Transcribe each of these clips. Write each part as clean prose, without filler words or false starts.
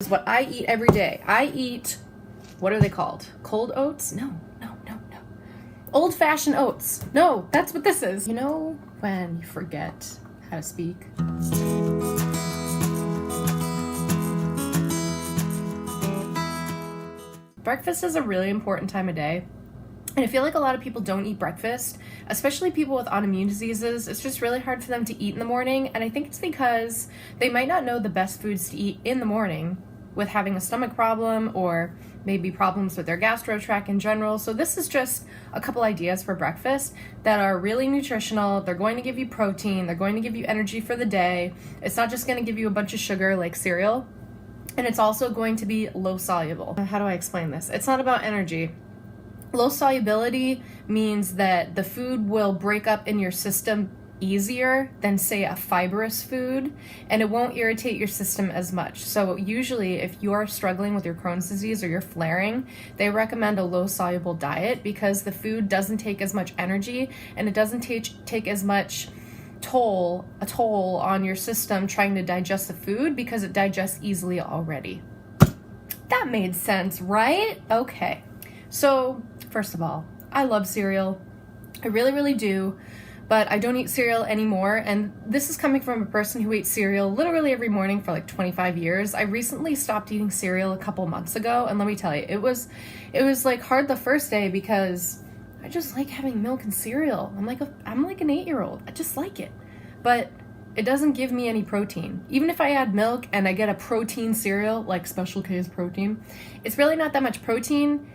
Is what I eat every day. I eat, what are they called? Cold oats? No. Old-fashioned oats. No, that's what this is. You know when you forget how to speak? Breakfast is a really important time of day. And I feel like a lot of people don't eat breakfast, especially people with autoimmune diseases. It's just really hard for them to eat in the morning. And I think it's because they might not know the best foods to eat in the morning with having a stomach problem or maybe problems with their gastro tract in general. So this is just a couple ideas for breakfast that are really nutritional. They're going to give you protein. They're going to give you energy for the day. It's not just going to give you a bunch of sugar like cereal. And it's also going to be low soluble. How do I explain this? It's not about energy. Low solubility means that the food will break up in your system easier than, say, a fibrous food, and it won't irritate your system as much. So usually if you're struggling with your Crohn's disease or you're flaring, they recommend a low soluble diet because the food doesn't take as much energy and it doesn't take as much toll on your system trying to digest the food because it digests easily already. That made sense, right? Okay. So, first of all, I love cereal. I really, really do. But I don't eat cereal anymore, and this is coming from a person who ate cereal literally every morning for like 25 years. I recently stopped eating cereal a couple months ago, and let me tell you, it was like hard the first day because I just like having milk and cereal. I'm like an 8-year-old. I just like it. But it doesn't give me any protein. Even if I add milk and I get a protein cereal, like Special K's protein, it's really not that much protein.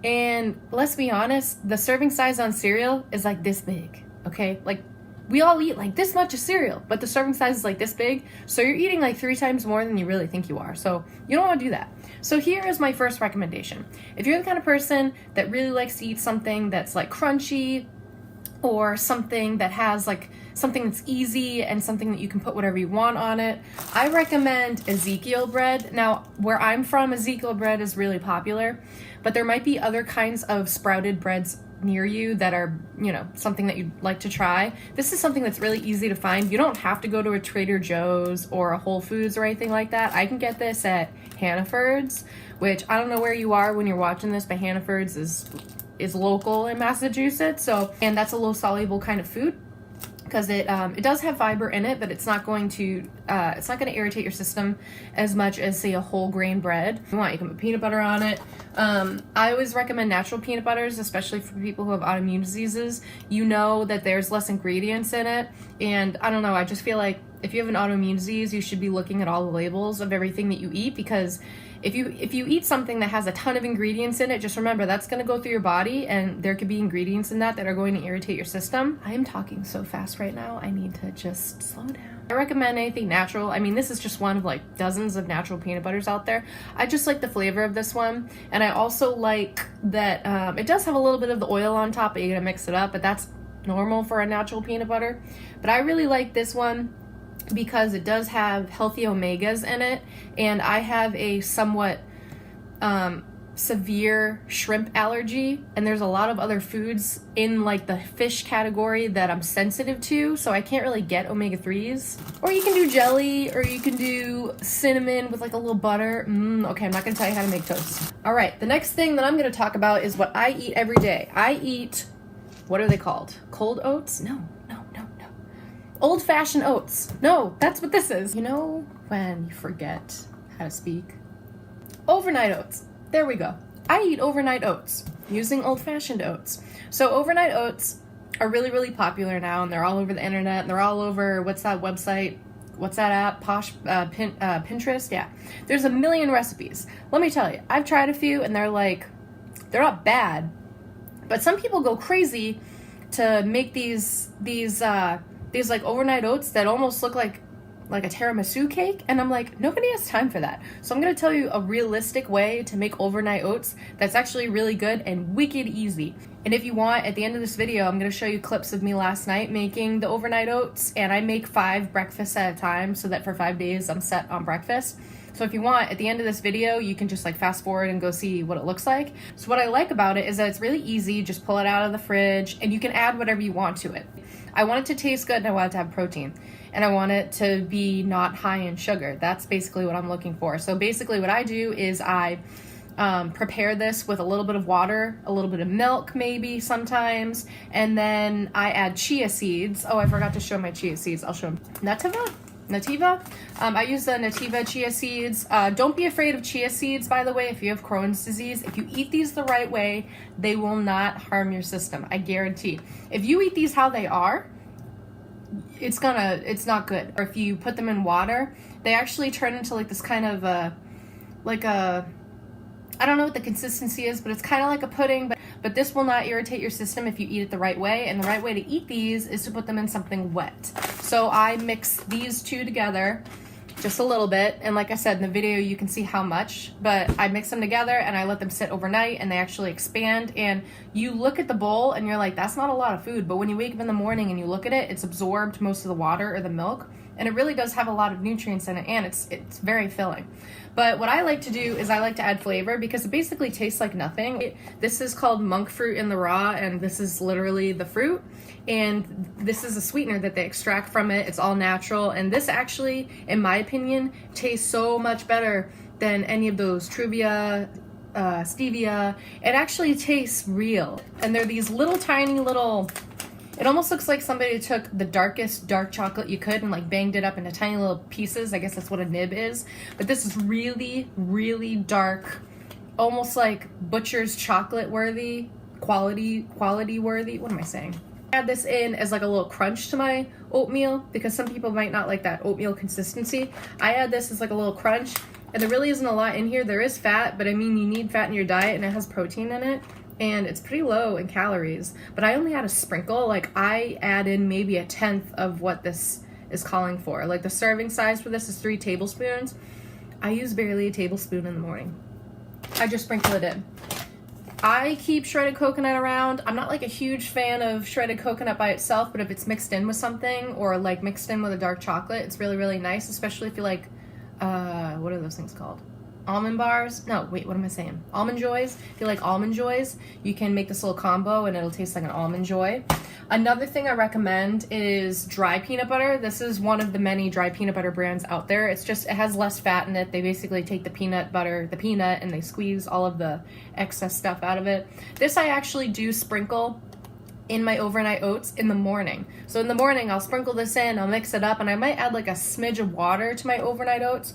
And let's be honest, the serving size on cereal is like this big. Okay, like we all eat like this much of cereal, but the serving size is like this big. So you're eating like 3 times more than you really think you are. So you don't want to do that. So here is my first recommendation. If you're the kind of person that really likes to eat something that's like crunchy or something that has like something that's easy and something that you can put whatever you want on it, I recommend Ezekiel bread. Now, where I'm from, Ezekiel bread is really popular, but there might be other kinds of sprouted breads near you that are, something that you'd like to try. This is something that's really easy to find. You don't have to go to a Trader Joe's or a Whole Foods or anything like that. I can get this at Hannaford's, which I don't know where you are when you're watching this, but Hannaford's is local in Massachusetts. And that's a low soluble kind of food because it does have fiber in it, but it's not going to irritate your system as much as, say, a whole grain bread. If you want, you can put peanut butter on it. I always recommend natural peanut butters, especially for people who have autoimmune diseases. You know that there's less ingredients in it, and I don't know, I just feel like if you have an autoimmune disease, you should be looking at all the labels of everything that you eat, because if you eat something that has a ton of ingredients in it, just remember that's going to go through your body, and there could be ingredients in that are going to irritate your system. I am talking so fast right now. I need to just slow down. I recommend anything natural. I mean, this is just one of like dozens of natural peanut butters out there. I just like the flavor of this one, and I also like that it does have a little bit of the oil on top, but you're gonna mix it up, but that's normal for a natural peanut butter. But I really like this one because it does have healthy omegas in it, and I have a somewhat severe shrimp allergy, and there's a lot of other foods in like the fish category that I'm sensitive to, so I can't really get omega-3s. Or you can do jelly, or you can do cinnamon with like a little butter. Okay, I'm not gonna tell you how to make toast. All right, the next thing that I'm gonna talk about is what I eat every day. I eat, what are they called? Cold oats? No. Old-fashioned oats. No, that's what this is. You know when you forget how to speak? Overnight oats. There we go. I eat overnight oats using old-fashioned oats. So overnight oats are really, really popular now, and they're all over the internet, and they're all over, what's that website? What's that app? Pinterest? Yeah. There's a million recipes. Let me tell you, I've tried a few, and they're not bad, but some people go crazy to make these like overnight oats that almost look like a tiramisu cake, and I'm like, nobody has time for that. So I'm gonna tell you a realistic way to make overnight oats that's actually really good and wicked easy. And if you want, at the end of this video, I'm gonna show you clips of me last night making the overnight oats, and I make 5 breakfasts at a time so that for 5 days I'm set on breakfast. So if you want, at the end of this video, you can just like fast forward and go see what it looks like. So what I like about it is that it's really easy. Just pull it out of the fridge and you can add whatever you want to it. I want it to taste good and I want it to have protein. And I want it to be not high in sugar. That's basically what I'm looking for. So basically what I do is I prepare this with a little bit of water, a little bit of milk maybe sometimes, and then I add chia seeds. Oh, I forgot to show my chia seeds. I'll show them. Nativa. I use the Nativa chia seeds. Don't be afraid of chia seeds, by the way, if you have Crohn's disease. If you eat these the right way, they will not harm your system. I guarantee. If you eat these how they are, it's not good. Or if you put them in water, they actually turn into like this kind of I don't know what the consistency is, but it's kind of like a pudding, but this will not irritate your system if you eat it the right way. And the right way to eat these is to put them in something wet. So I mix these two together just a little bit. And like I said, in the video, you can see how much, but I mix them together and I let them sit overnight and they actually expand. And you look at the bowl and you're like, that's not a lot of food. But when you wake up in the morning and you look at it, it's absorbed most of the water or the milk. And it really does have a lot of nutrients in it, and it's very filling. But what I like to do is I like to add flavor because it basically tastes like nothing. This is called monk fruit in the raw, and this is literally the fruit. And this is a sweetener that they extract from it. It's all natural. And this actually, in my opinion, tastes so much better than any of those Truvia, stevia. It actually tastes real. And they're these little tiny little... It almost looks like somebody took the darkest dark chocolate you could and like banged it up into tiny little pieces. I guess that's what a nib is. But this is really, really dark, almost like butcher's chocolate worthy, quality worthy. What am I saying? I add this in as like a little crunch to my oatmeal because some people might not like that oatmeal consistency. I add this as like a little crunch, and there really isn't a lot in here. There is fat, but I mean, you need fat in your diet, and it has protein in it. And it's pretty low in calories, but I only add a sprinkle. Like I add in maybe 1/10 of what this is calling for. Like the serving size for this is 3 tablespoons. I use barely a tablespoon in the morning. I just sprinkle it in. I keep shredded coconut around. I'm not like a huge fan of shredded coconut by itself, but if it's mixed in with something or like mixed in with a dark chocolate, it's really, really nice, especially if you like, what are those things called? Almond bars? No, wait, what am I saying? Almond Joys. If you like Almond Joys, you can make this little combo and it'll taste like an Almond Joy. Another thing I recommend is dry peanut butter. This is one of the many dry peanut butter brands out there. It has less fat in it. They basically take the peanut, and they squeeze all of the excess stuff out of it. This I actually do sprinkle in my overnight oats in the morning. So in the morning, I'll sprinkle this in, I'll mix it up, and I might add like a smidge of water to my overnight oats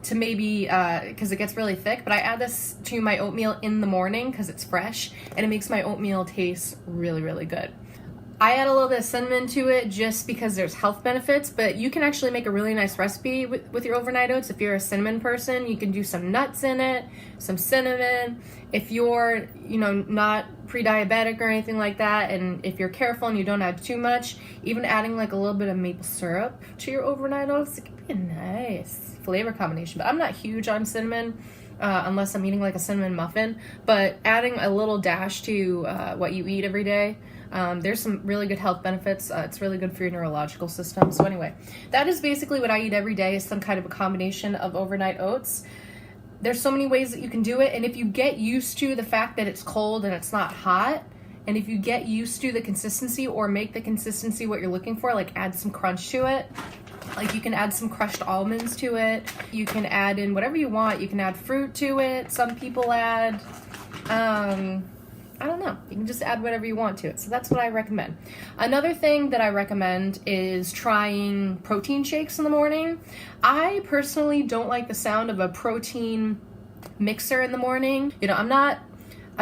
to maybe, because it gets really thick, but I add this to my oatmeal in the morning because it's fresh, and it makes my oatmeal taste really, really good. I add a little bit of cinnamon to it just because there's health benefits, but you can actually make a really nice recipe with your overnight oats. If you're a cinnamon person, you can do some nuts in it, some cinnamon. If you're, not pre-diabetic or anything like that, and if you're careful and you don't add too much, even adding like a little bit of maple syrup to your overnight oats, it could be a nice flavor combination. But I'm not huge on cinnamon unless I'm eating like a cinnamon muffin, but adding a little dash to what you eat every day, there's some really good health benefits. It's really good for your neurological system. So anyway, that is basically what I eat every day, is some kind of a combination of overnight oats. There's so many ways that you can do it, and if you get used to the fact that it's cold and it's not hot, and if you get used to the consistency or make the consistency what you're looking for, like add some crunch to it, like you can add some crushed almonds to it, you can add in whatever you want, you can add fruit to it, some people add, I don't know, you can just add whatever you want to it. So that's what I recommend. Another thing that I recommend is trying protein shakes in the morning. I personally don't like the sound of a protein mixer in the morning. I'm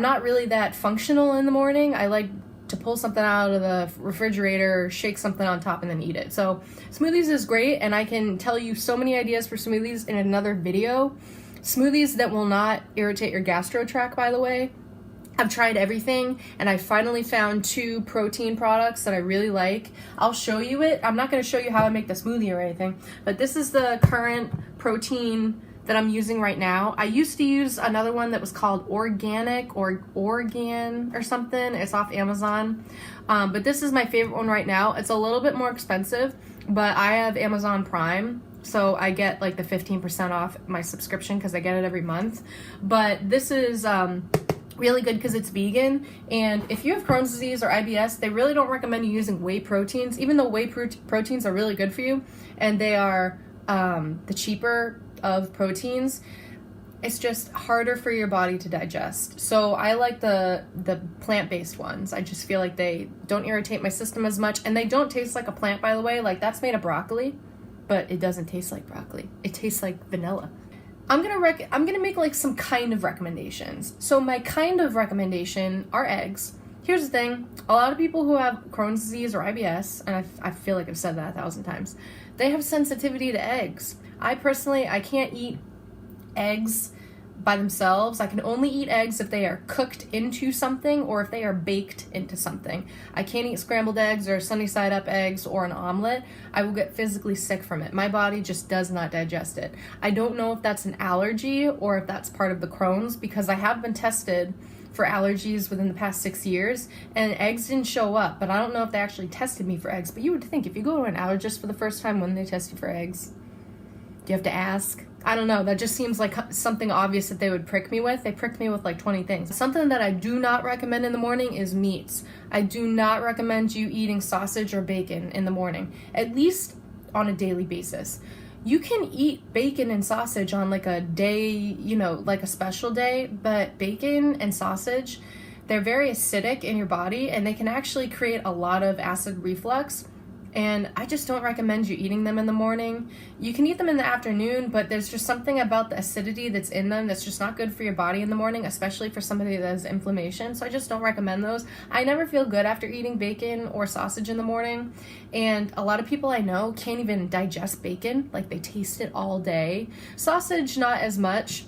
not really that functional in the morning. I like to pull something out of the refrigerator, shake something on top, and then eat it. So smoothies is great, and I can tell you so many ideas for smoothies in another video. Smoothies that will not irritate your gastro tract, by the way. I've tried everything, and I finally found 2 protein products that I really like. I'll show you it. I'm not going to show you how I make the smoothie or anything, but this is the current protein that I'm using right now. I used to use another one that was called Organic or Organ or something. It's off Amazon, but this is my favorite one right now. It's a little bit more expensive, but I have Amazon Prime, So I get like the 15% off my subscription because I get it every month. But this is really good because it's vegan. And if you have Crohn's disease or IBS, they really don't recommend you using whey proteins, even though whey proteins are really good for you and they are the cheaper of proteins. It's just harder for your body to digest. So I like the plant-based ones. I just feel like they don't irritate my system as much, and they don't taste like a plant, by the way. Like, that's made of broccoli, but it doesn't taste like broccoli. It tastes like vanilla. I'm gonna make like some kind of recommendations. So my kind of recommendation are eggs. Here's the thing: a lot of people who have Crohn's disease or IBS, and I feel like I've said that 1,000 times, they have sensitivity to eggs. I personally, I can't eat eggs by themselves. I can only eat eggs if they are cooked into something or if they are baked into something. I can't eat scrambled eggs or sunny side up eggs or an omelet. I will get physically sick from it. My body just does not digest it. I don't know if that's an allergy or if that's part of the Crohn's, because I have been tested for allergies within the past 6 years and eggs didn't show up, but I don't know if they actually tested me for eggs. But you would think if you go to an allergist for the first time, when they test you for eggs, do you have to ask? I don't know. That just seems like something obvious that they would prick me with. They pricked me with like 20 things. Something that I do not recommend in the morning is meats. I do not recommend you eating sausage or bacon in the morning, at least on a daily basis. You can eat bacon and sausage on like a day, you know, like a special day, but bacon and sausage, they're very acidic in your body and they can actually create a lot of acid reflux. And I just don't recommend you eating them in the morning. You can eat them in the afternoon, but there's just something about the acidity that's in them that's just not good for your body in the morning, especially for somebody that has inflammation. So I just don't recommend those. I never feel good after eating bacon or sausage in the morning. And a lot of people I know can't even digest bacon. Like, they taste it all day. Sausage, not as much.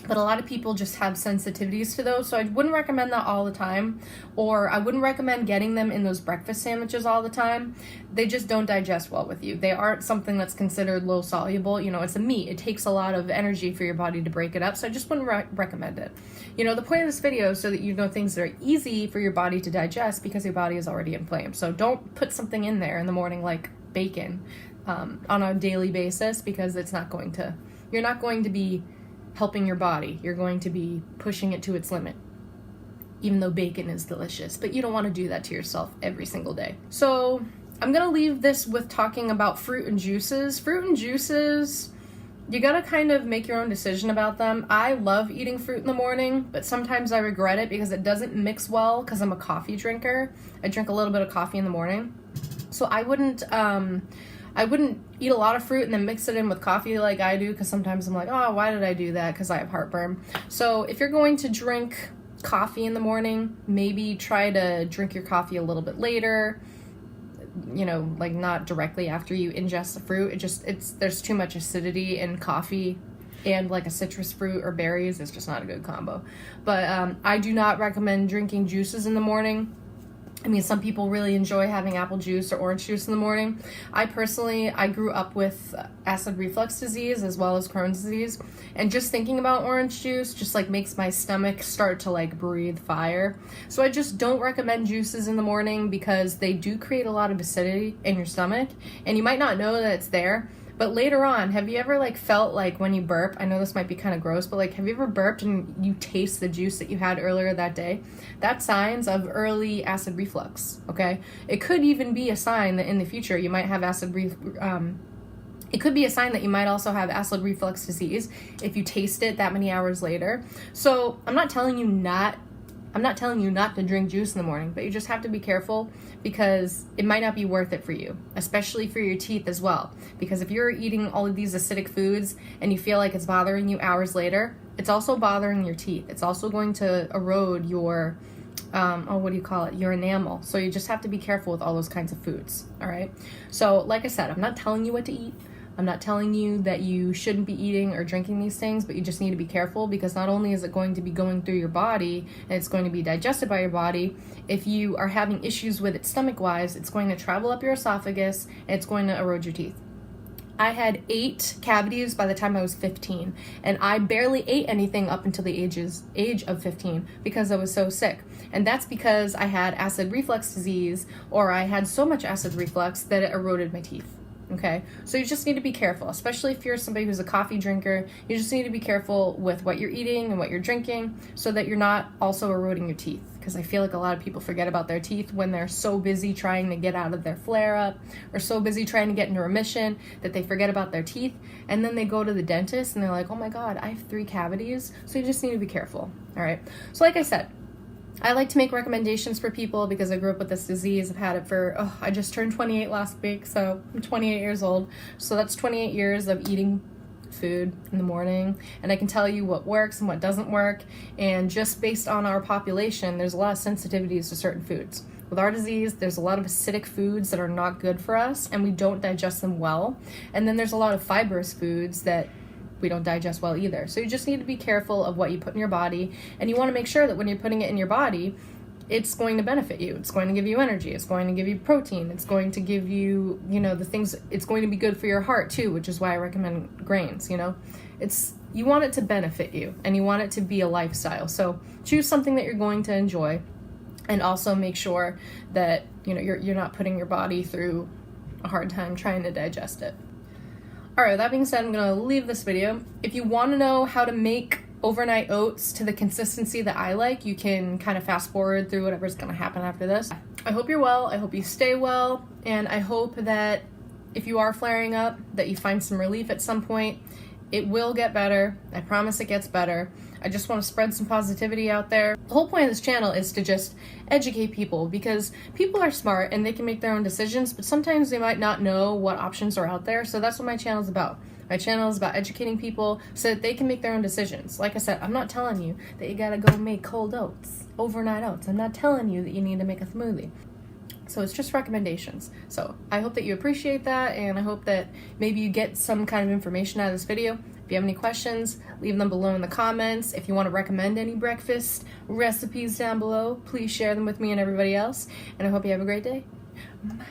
But a lot of people just have sensitivities to those, so I wouldn't recommend that all the time, or I wouldn't recommend getting them in those breakfast sandwiches all the time. They just don't digest well with you. They aren't something that's considered low soluble. You know, it's a meat. It takes a lot of energy for your body to break it up, so I just wouldn't recommend it. You know, the point of this video is so that you know things that are easy for your body to digest because your body is already inflamed. So don't put something in there in the morning like bacon on a daily basis, because it's not going to, you're not going to be helping your body. You're going to be pushing it to its limit, even though bacon is delicious, but you don't want to do that to yourself every single day. So I'm gonna leave this with talking about fruit and juices. Fruit and juices, you gotta kind of make your own decision about them. I love eating fruit in the morning, but sometimes I regret it because it doesn't mix well, because I'm a coffee drinker. I drink a little bit of coffee in the morning. So I wouldn't eat a lot of fruit and then mix it in with coffee like I do, because sometimes I'm like, oh, why did I do that? Because I have heartburn. So if you're going to drink coffee in the morning, maybe try to drink your coffee a little bit later, you know, like not directly after you ingest the fruit. There's too much acidity in coffee, and like a citrus fruit or berries, it's just not a good combo. But I do not recommend drinking juices in the morning. I mean, some people really enjoy having apple juice or orange juice in the morning. I grew up with acid reflux disease as well as Crohn's disease. And just thinking about orange juice just like makes my stomach start to like breathe fire. So I just don't recommend juices in the morning because they do create a lot of acidity in your stomach. And you might not know that it's there. But later on, have you ever like felt like when you burp, I know this might be kind of gross, but like, have you ever burped and you taste the juice that you had earlier that day? That's signs of early acid reflux, okay? It could even be a sign that in the future you might have it could be a sign that you might also have acid reflux disease if you taste it that many hours later. So I'm not telling you not to drink juice in the morning, but you just have to be careful because it might not be worth it for you, especially for your teeth as well. Because if you're eating all of these acidic foods and you feel like it's bothering you hours later, it's also bothering your teeth. It's also going to erode your, your enamel. So you just have to be careful with all those kinds of foods, all right? So like I said, I'm not telling you what to eat. I'm not telling you that you shouldn't be eating or drinking these things, but you just need to be careful because not only is it going to be going through your body and it's going to be digested by your body, if you are having issues with it stomach-wise, it's going to travel up your esophagus and it's going to erode your teeth. I had 8 cavities by the time I was 15, and I barely ate anything up until the age of 15 because I was so sick. And that's because I had acid reflux disease, or I had so much acid reflux that it eroded my teeth. Okay, so you just need to be careful, especially if you're somebody who's a coffee drinker. You just need to be careful with what you're eating and what you're drinking so that you're not also eroding your teeth. Because I feel like a lot of people forget about their teeth when they're so busy trying to get out of their flare-up or so busy trying to get into remission that they forget about their teeth. And then they go to the dentist and they're like, oh my God, I have 3 cavities. So you just need to be careful, all right? So like I said, I like to make recommendations for people because I grew up with this disease. I've had it for, I just turned 28 last week, so I'm 28 years old. So that's 28 years of eating food in the morning, and I can tell you what works and what doesn't work. And just based on our population, there's a lot of sensitivities to certain foods. With our disease, there's a lot of acidic foods that are not good for us, and we don't digest them well. And then there's a lot of fibrous foods that we don't digest well either. So you just need to be careful of what you put in your body, and you want to make sure that when you're putting it in your body, it's going to benefit you. It's going to give you energy. It's going to give you protein. It's going to give you, the things, it's going to be good for your heart too, which is why I recommend grains, you want it to benefit you and you want it to be a lifestyle. So choose something that you're going to enjoy, and also make sure that, you're not putting your body through a hard time trying to digest it. All right, that being said, I'm gonna leave this video. If you wanna know how to make overnight oats to the consistency that I like, you can kind of fast forward through whatever's gonna happen after this. I hope you're well, I hope you stay well, and I hope that if you are flaring up, that you find some relief at some point. It will get better, I promise it gets better. I just want to spread some positivity out there. The whole point of this channel is to just educate people, because people are smart and they can make their own decisions, but sometimes they might not know what options are out there. So that's what my channel is about. My channel is about educating people so that they can make their own decisions. Like I said, I'm not telling you that you gotta go make cold oats, overnight oats. I'm not telling you that you need to make a smoothie. So it's just recommendations. So I hope that you appreciate that, and I hope that maybe you get some kind of information out of this video. If you have any questions, leave them below in the comments. If you want to recommend any breakfast recipes down below, please share them with me and everybody else. And I hope you have a great day. Bye.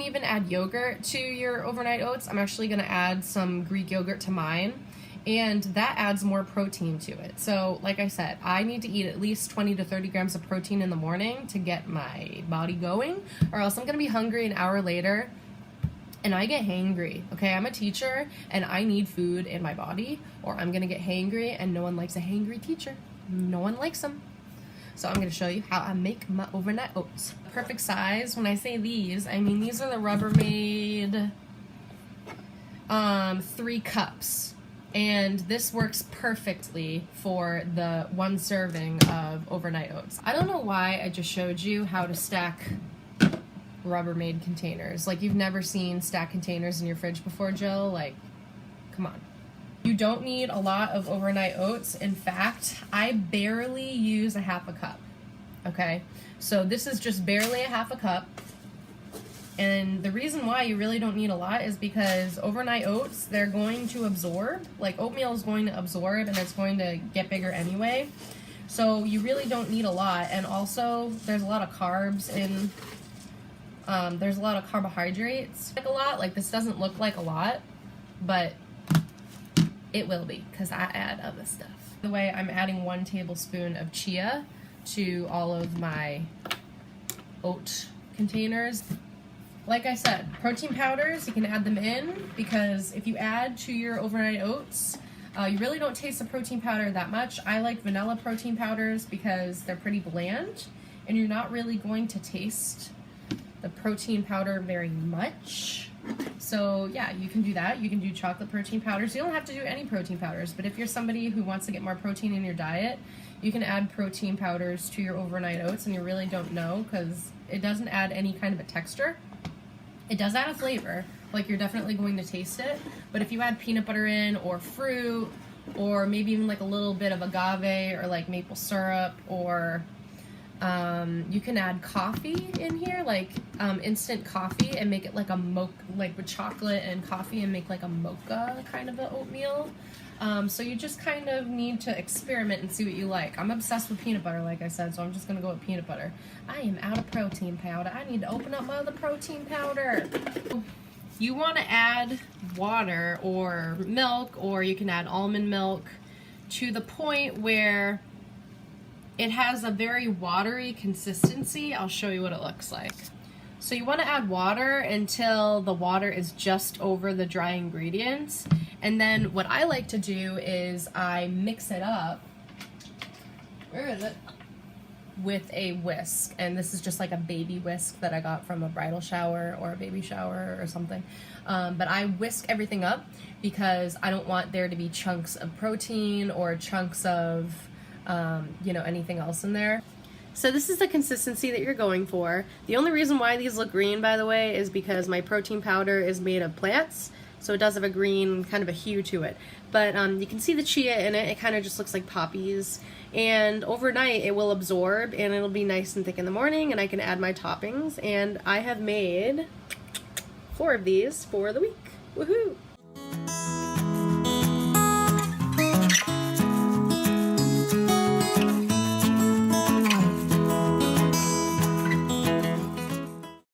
Even add yogurt to your overnight oats. I'm actually going to add some Greek yogurt to mine, and that adds more protein to it. So like I said, I need to eat at least 20 to 30 grams of protein in the morning to get my body going, or else I'm going to be hungry an hour later and I get hangry. Okay, I'm a teacher and I need food in my body, or I'm going to get hangry, and no one likes a hangry teacher. No one likes them. So I'm going to show you how I make my overnight oats. Perfect size. When I say these, I mean these are the Rubbermaid 3 cups. And this works perfectly for the 1 serving of overnight oats. I don't know why I just showed you how to stack Rubbermaid containers. Like, you've never seen stack containers in your fridge before, Jill? Like, come on. You don't need a lot of overnight oats. In fact, I barely use a half a cup, okay? So this is just barely a half a cup. And the reason why you really don't need a lot is because overnight oats, they're going to absorb. Like, oatmeal is going to absorb and it's going to get bigger anyway. So you really don't need a lot. And also, there's a lot of carbs in, there's a lot of carbohydrates. Like a lot, like this doesn't look like a lot, but it will be, because I add other stuff. By the way, I'm adding 1 tablespoon of chia to all of my oat containers. Like I said, protein powders, you can add them in, because if you add to your overnight oats, you really don't taste the protein powder that much. I like vanilla protein powders because they're pretty bland, and you're not really going to taste the protein powder very much. So yeah, you can do that. You can do chocolate protein powders. You don't have to do any protein powders, but if you're somebody who wants to get more protein in your diet, you can add protein powders to your overnight oats, and you really don't know, because it doesn't add any kind of a texture. It does add a flavor, like you're definitely going to taste it, but if you add peanut butter in, or fruit, or maybe even like a little bit of agave, or like maple syrup, or you can add coffee in here, like instant coffee, and make it like a mocha, like with chocolate and coffee, and make like a mocha kind of an oatmeal. So you just kind of need to experiment and see what you like. I'm obsessed with peanut butter, like I said, so I'm just gonna go with peanut butter. I am out of protein powder. I need to open up my other protein powder. You want to add water or milk, or you can add almond milk to the point where it has a very watery consistency. I'll show you what it looks like. So you want to add water until the water is just over the dry ingredients. And then what I like to do is I mix it up. Where is it? With a whisk. And this is just like a baby whisk that I got from a bridal shower or a baby shower or something. But I whisk everything up because I don't want there to be chunks of protein or chunks of, you know, anything else in there. So this is the consistency that you're going for. The only reason why these look green, by the way, is because my protein powder is made of plants, so it does have a green kind of a hue to it. But you can see the chia in it. It kind of just looks like poppies. And overnight it will absorb and it'll be nice and thick in the morning, and I can add my toppings. And I have made 4 of these for the week. Woohoo!